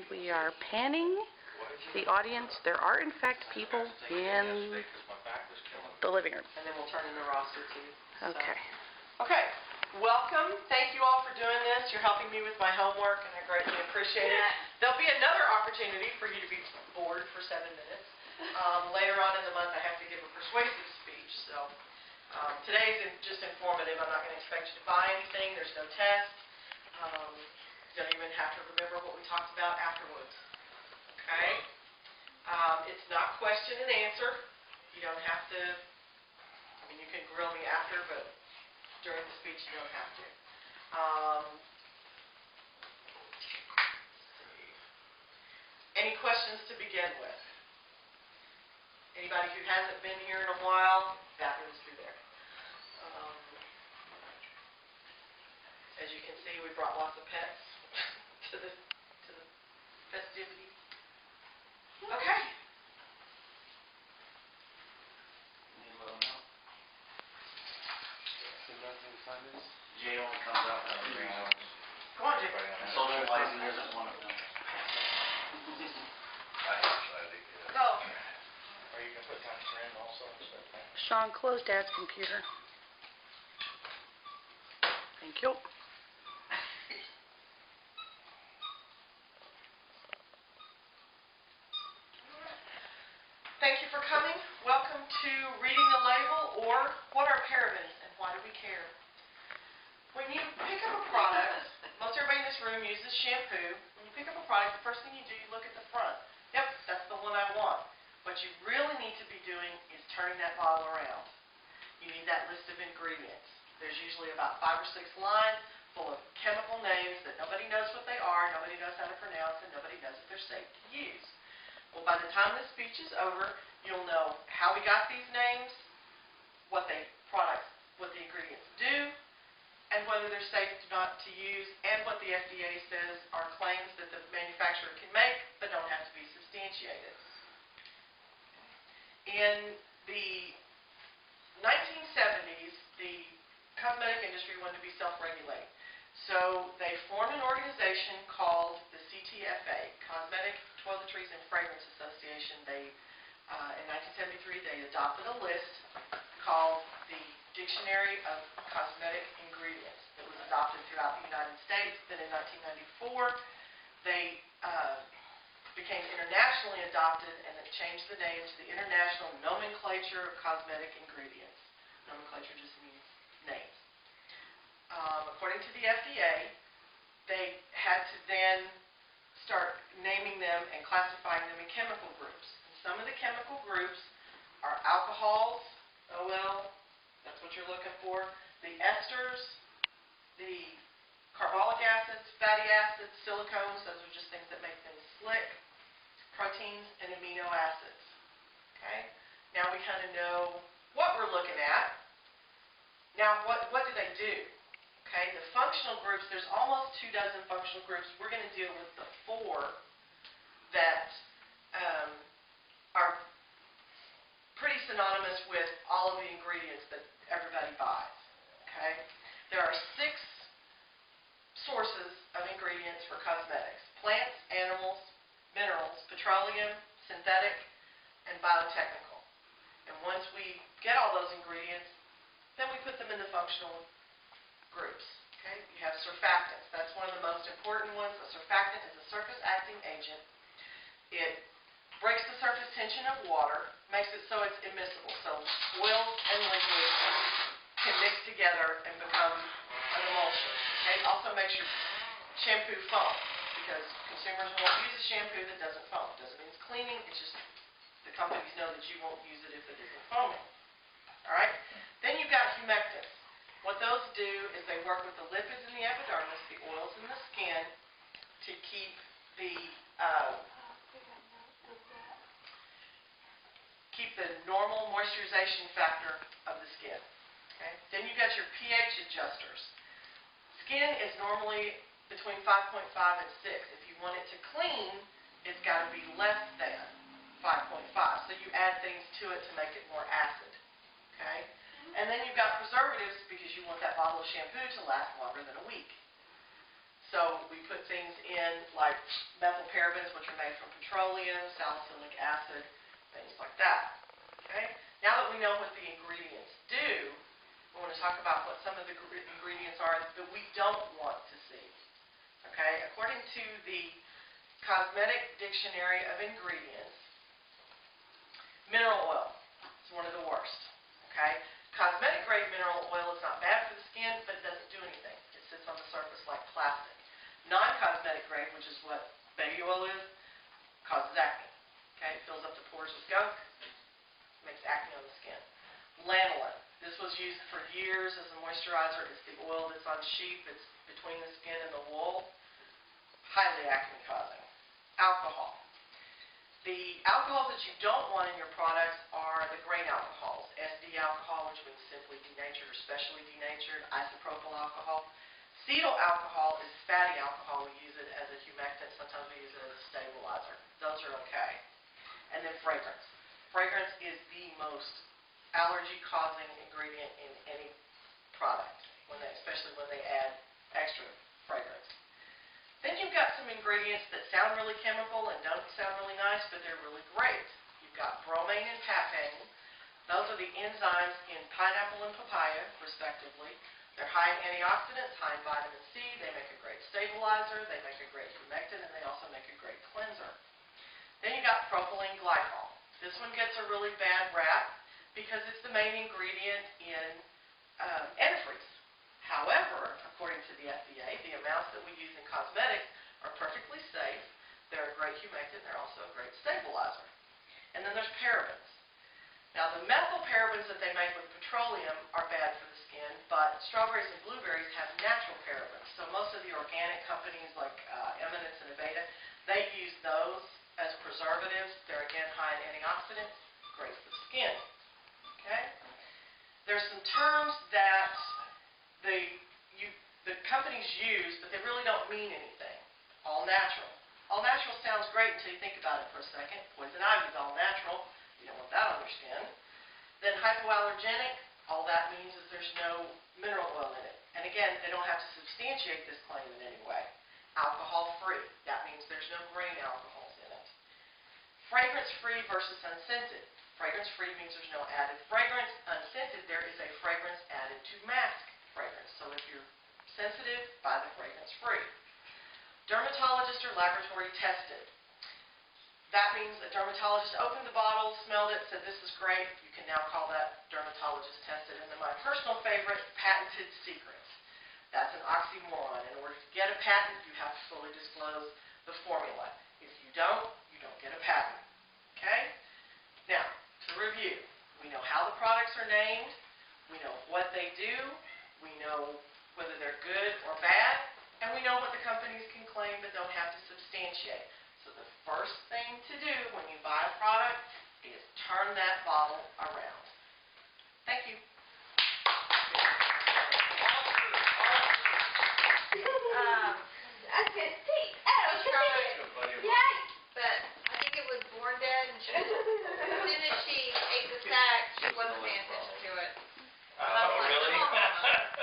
And we are panning the audience. There are, in fact, people in the living room. And then we'll turn in the roster too. Okay. Okay. Welcome. Thank you all for doing this. You're helping me with my homework, and I greatly appreciate it. There'll be another opportunity for you to be bored for 7 minutes. Later on in the month, I have to give a persuasive speech. So today is just informative. I'm not going to expect you to buy anything. There's no test. You don't even have to remember what we talked about afterwards. Okay? It's not question and answer. You don't have to, I mean, you can grill me after, but during the speech you don't have to. Any questions to begin with? Anybody who hasn't been here in a while, bathrooms through there. As you can see, we brought lots of pets to the festivity. Okay. Jay only comes out when we bring out. Come on, Jay. Socializing isn't one of them. Go. Or you can put times 10 also. Sean, close Dad's computer. Thank you. Thank you for coming. Welcome to Reading the Label, or What are parabens and why do we care? When you pick up a product, most everybody in this room uses shampoo. When you pick up a product, the first thing you do, you look at the front. Yep, that's the one I want. What you really need to be doing is turning that bottle around. You need that list of ingredients. There's usually about 5 or 6 lines full of chemical names that nobody knows what they are, nobody knows how to pronounce, and nobody knows if they're safe to use. Well, by the time this speech is over, you'll know how we got these names, what the ingredients do, and whether they're safe not to use, and what the FDA says are claims that the manufacturer can make but don't have to be substantiated. In the 1970s, the cosmetic industry wanted to be self-regulating. So they formed an organization called the CTFA, Cosmetic Toiletries and Fragrance Association. In 1973, they adopted a list called the Dictionary of Cosmetic Ingredients. It was adopted throughout the United States. Then in 1994, they became internationally adopted, and it changed the name to the International Nomenclature of Cosmetic Ingredients. Nomenclature just means names. According to the FDA, they had to then start naming them and classifying them in chemical groups. And some of the chemical groups are alcohols, OL, that's what you're looking for, the esters, the carbolic acids, fatty acids, silicones, those are just things that make things slick, proteins, and amino acids. Okay? Now we kind of know what we're looking at. Now, what do they do? Okay, the functional groups, there's almost 24 functional groups. We're going to deal with the 4 that are pretty synonymous with all of the ingredients that everybody buys. Okay, there are 6 sources of ingredients for cosmetics: plants, animals, minerals, petroleum, synthetic, and biotechnical. And once we get all those ingredients, then we put them in the functional groups. Okay? You have surfactants. That's one of the most important ones. A surfactant is a surface-acting agent. It breaks the surface tension of water, makes it so it's immiscible. So oils and liquids can mix together and become an emulsion. Okay? It also makes your shampoo foam, because consumers won't use a shampoo that doesn't foam. It doesn't mean it's cleaning. It's just the companies know that you won't use it if it isn't foaming. All right? Then you've got humectants. What those do is they work with the lipids in the epidermis, the oils in the skin, to keep the normal moisturization factor of the skin. Okay? Then you've got your pH adjusters. Skin is normally between 5.5 and 6. If you want it to clean, it's got to be less than 5.5. So you add things to it to make it more acid. Okay? And then you've got preservatives, because you want that bottle of shampoo to last longer than a week. So we put things in like methylparabens, which are made from petroleum, salicylic acid, things like that. Okay? Now that we know what the ingredients do, we want to talk about what some of the ingredients are that we don't want to see. Okay? According to the Cosmetic Dictionary of Ingredients, mineral oil is one of the worst. Okay? Cosmetic grade mineral oil is not bad for the skin, but it doesn't do anything. It sits on the surface like plastic. Non-cosmetic grade, which is what baby oil is, causes acne. Okay? It fills up the pores with gunk, makes acne on the skin. Lanolin. This was used for years as a moisturizer. It's the oil that's on sheep. It's between the skin and the wool. Highly acne causing. Alcohol. The alcohols that you don't want in your products are the grain alcohols. SD alcohol, which means simply denatured or specially denatured. Isopropyl alcohol. Cetyl alcohol is fatty alcohol. We use it as a humectant. Sometimes we use it as a stabilizer. Those are okay. And then fragrance. Fragrance is the most allergy-causing ingredient in any product, especially when they add extra fragrance. Then you've got some ingredients that sound really chemical and don't sound really nice, but they're really great. You've got bromine and papain. Those are the enzymes in pineapple and papaya, respectively. They're high in antioxidants, high in vitamin C. They make a great stabilizer. They make a great humectant, and they also make a great cleanser. Then you've got propylene glycol. This one gets a really bad rap because it's the main ingredient in antifreeze. However, according to the FDA, the amounts that we use in cosmetics are perfectly safe. They're a great humectant. They're also a great stabilizer. And then there's parabens. Now, the methylparabens that they make with petroleum are bad for the skin, but strawberries and blueberries have natural parabens. So most of the organic companies like Eminence and Aveda, they use those as preservatives. They're, again, high in antioxidants, great for the skin. Okay? There's some terms that the companies use, but they really don't mean anything. All natural. All natural sounds great until you think about it for a second. Poison ivy is all natural. You don't want that on your skin. Then hypoallergenic, all that means is there's no mineral oil in it. And again, they don't have to substantiate this claim in any way. Alcohol-free, that means there's no grain alcohols in it. Fragrance-free versus unscented. Fragrance-free means there's no added fragrance. Unscented, there is a fragrance added to mask fragrance. So if you're sensitive, buy the fragrance-free. Dermatologist or laboratory tested. That means a dermatologist opened the bottle, smelled it, said this is great. You can now call that dermatologist tested. And then my personal favorite, patented secrets. That's an oxymoron. In order to get a patent, you have to fully disclose the formula. If you don't get a patent. Okay? Now, to review, we know how the products are named, we know what they do, we know whether they're good or bad, and we know what the companies can claim but don't have to substantiate. So the first thing to do when you buy a product is turn that bottle around. Thank you.